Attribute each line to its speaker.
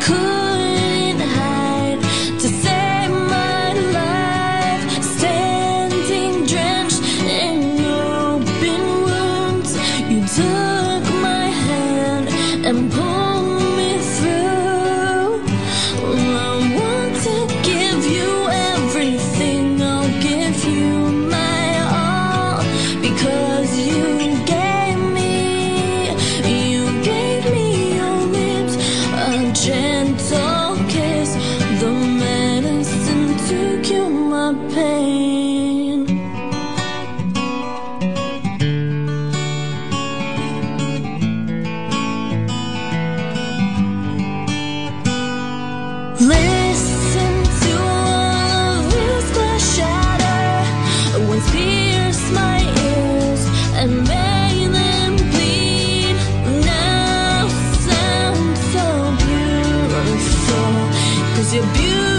Speaker 1: couldn't hide to save my life, standing drenched in open wounds. You took my hand and pulled me through. I want to give you everything, I'll give you my all, because you gave me your lips, a gentle kiss, the medicine to cure my pain. Listen to all of this glass shatter, once pierced my ears and made them bleed. Now sound so beautiful, 'cause you're beautiful.